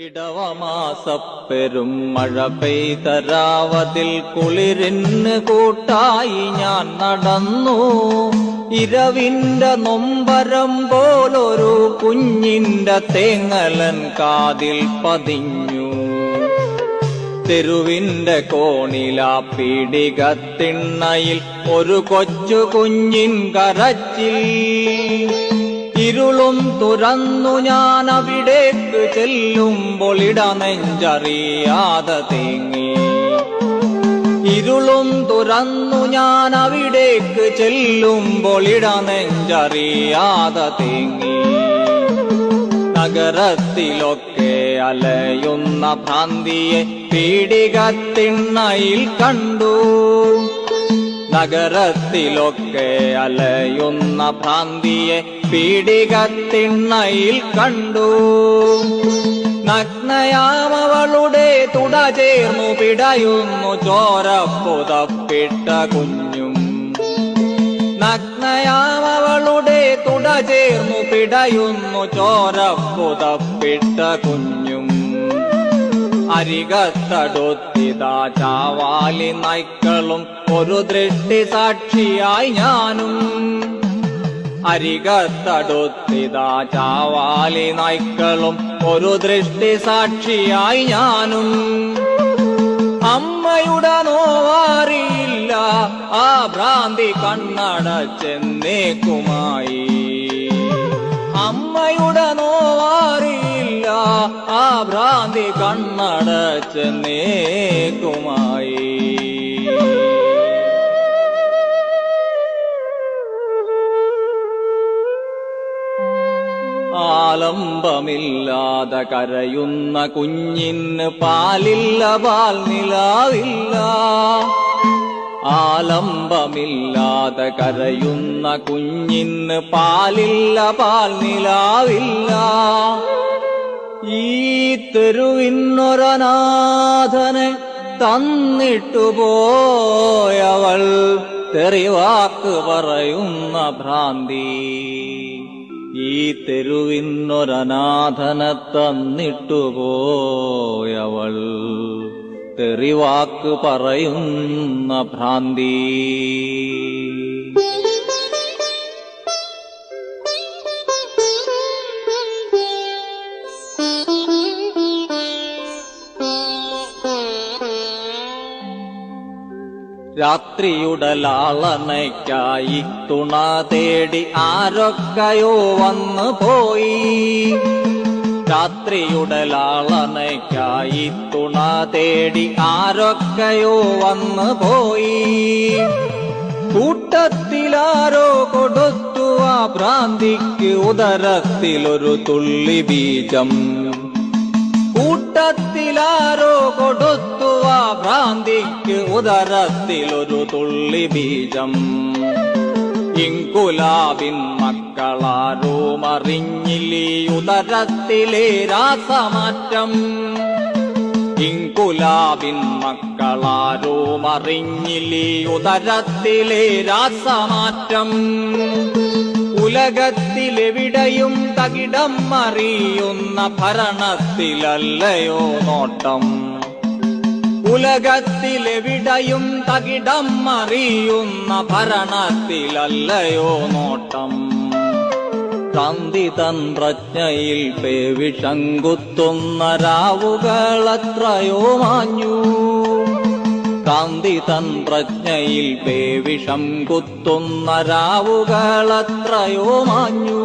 ഇടവമാസപ്പെരും മഴ പെയ്തരാവതിൽ കുളിരിന് കൂട്ടായി ഞാൻ നടന്നു. ഇരവിന്റെ നൊമ്പരം പോലൊരു കുഞ്ഞിന്റെ തേങ്ങലൻ കാതിൽ പതിഞ്ഞു. തെരുവിന്റെ കോണിലാ പീടികത്തിണ്ണയിൽ ഒരു കൊച്ചു കുഞ്ഞിൻ കരച്ചിൽ. ഇരുളും തുറന്നു ഞാൻ അവിടേക്ക് ചെല്ലുമ്പോൾ ഇടനെഞ്ചറിയാതെ തേങ്ങി. ഇരുളും തുറന്നു ഞാൻ അവിടേക്ക് ചെല്ലുമ്പോൾ ഇടനെഞ്ചറിയാതെ തേങ്ങി. നഗരത്തിലൊക്കെ അലയുന്ന ഭ്രാന്തിയെ പീടികത്തിണ്ണയിൽ കണ്ടു. നഗരത്തിലൊക്കെ അലയുന്ന ഭ്രാന്തിയെ പീടികത്തിണ്ണയിൽ കണ്ടു. നഗ്നയാമവളുടെ തുട ചേർന്നു പിടയുന്നു ചോരപ്പുതപ്പിട്ട കുഞ്ഞും. നഗ്നയാമവളുടെ തുട ചേർന്നു പിടയുന്നു ചോരപ്പുതപ്പിട്ട കുഞ്ഞും. അരികത്തടുത്തിതാ ചാവാലി നായ്ക്കളും ഒരു ദൃഷ്ടി സാക്ഷിയായി ഞാനും. അരികത്തടുത്തിതാ ചാവാലി നായ്ക്കളും ഒരു ദൃഷ്ടി സാക്ഷിയായി ഞാനും. അമ്മയുടെ നോവാറിയില്ല ആ ഭ്രാന്തി കണ്ണടച്ചെന്നേക്കുമായി. അമ്മയുടെ നോവാറിയില്ല ആ ഭ്രാന്തി കണ്ണടച്ചെന്നേക്കുമായി. ആലംബമില്ലാതെ കരയുന്ന കുഞ്ഞിന് പാലില്ല, പാൽ നിലാവില്ല. ആലംബമില്ലാതെ കരയുന്ന കുഞ്ഞിന് പാലില്ല, പാൽ നിലാവില്ല. ഈ തെരുവിനൊരനാഥനെ തന്നിട്ടു പോയവൾ തെറിവാക്ക് പറയുന്ന ഭ്രാന്തി. ഈ തെരുവിനൊരനാഥനെ തന്നിട്ടു പോയവൾ തെറിവാക്ക് പറയുന്ന ഭ്രാന്തി. രാത്രിയുടെ ലാളനയ്ക്കായി തുണ തേടി ആരൊക്കെയോ വന്നു പോയി. രാത്രിയുടെ ലാളനയ്ക്കായി തുണ തേടി ആരൊക്കെയോ വന്നു പോയി. കൂട്ടത്തിലാരോ കൊടുത്തു ആ ഭ്രാന്തിക്ക് ഉദരത്തിലൊരു തുള്ളി ബീജം. കൂട്ടത്തിലാരോ കൊടുത്തു ആ ഭ്രാന്തിക്ക് ഉദരത്തിലൊരു തുള്ളി ബീജം. ഇൻകുലാബിൻ മക്കളാരും അറിഞ്ഞില്ലീ ഉദരത്തിലെ രാസമാറ്റം. ഇൻകുലാബിൻ മക്കളാരും അറിഞ്ഞില്ലീ ഉദരത്തിലെ രാസമാറ്റം. ഉലകത്തിലെവിടെയും തകിടം അറിയുന്ന ഭരണത്തിലല്ലയോ നോട്ടം. ഉലകത്തിലെവിടെയും തകിടം അറിയുന്ന ഭരണത്തിലല്ലയോ നോട്ടം. ക്രാന്തിതന്ത്രജ്ഞയിൽ പേവിഷങ്കുത്തുന്ന രാവുകളെത്രയോ മാഞ്ഞു. ക്രാന്തിതന്ത്രജ്ഞയിൽ പേവിഷം കുത്തുന്ന രാവുകളെത്രയോ മാഞ്ഞു.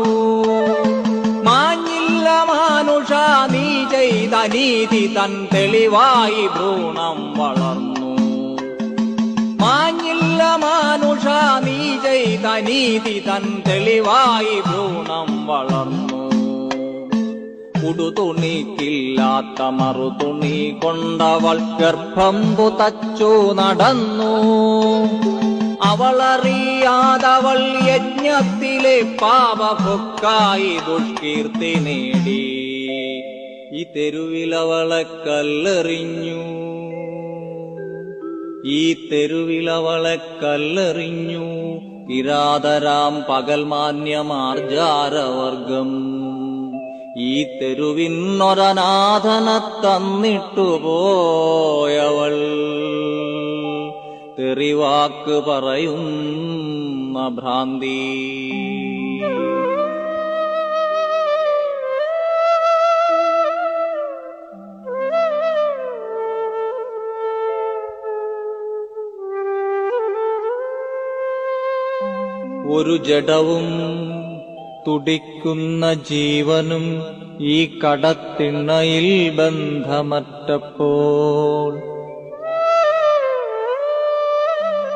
മാഞ്ഞില്ല മാനുഷ നീ ചെയ്ത നീതി തൻ തെളിവായി ഭ്രൂണം വളർന്നു. മാഞ്ഞില്ല മാനുഷ നീ ചെയ്ത നീതി തൻ തെളിവായി ഭ്രൂണം വളർന്നു. ഉടുതുണിക്കില്ലാത്ത മറുതുണി കൊണ്ടവൾ ഗർഭം പുതച്ചു നടന്നു. അവളറിയാതവൾ യജ്ഞത്തിലെ പാപഭുക്കായി ദുഷ്കീർത്തി നേടി. ഈ തെരുവിലവളെ കല്ലെറിഞ്ഞു. ഈ തെരുവിലവളെ കല്ലെറിഞ്ഞു. കിരാതരാം പകൽമാന്യമാർജാരവർഗം. ഈ തെരുവിന്നൊരനാഥനെ തന്നിട്ടു പോയവൾ തെറിവാക്ക് പറയുന്ന ഭ്രാന്തി. ഒരു ജഡവും തുടിക്കുന്ന ജീവനും ഈ കടത്തിണ്ണയിൽ ബന്ധമറ്റപ്പോൾ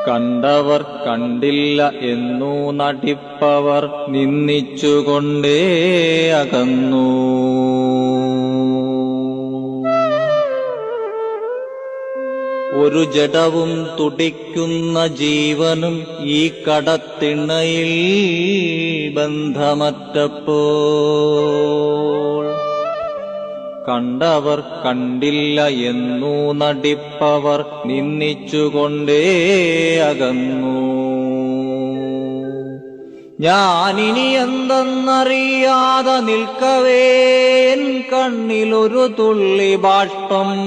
കണ്ടവർ കണ്ടില്ല എന്നു നടിപ്പവർ നിന്ദിച്ചുകൊണ്ടേ അകന്നു. ഒരു ജഡവും തുടിക്കുന്ന ജീവനും ഈ കടത്തിണ്ണയിൽ ബന്ധമറ്റപ്പോൾ കണ്ടവർ കണ്ടില്ല എന്നു നടിപ്പവർ നിന്ദിച്ചുകൊണ്ടേ അകന്നു. ഞാനിനി എന്തെന്നറിയാതെ നിൽക്കവേ എൻ കണ്ണിലൊരു തുള്ളി ബാഷ്പം.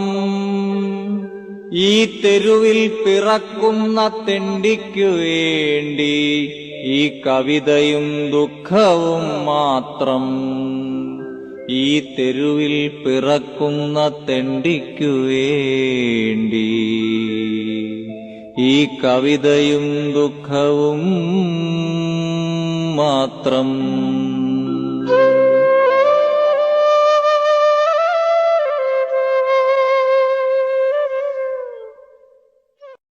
ഈ തെരുവിൽ പിറക്കുന്ന തെണ്ടിക്കു വേണ്ടി ഈ കവിതയും ദുഃഖവും മാത്രം. ഈ തെരുവിൽ പിറക്കുന്ന തെണ്ടിക്കു വേണ്ടി ഈ കവിതയും ദുഃഖവും മാത്രം.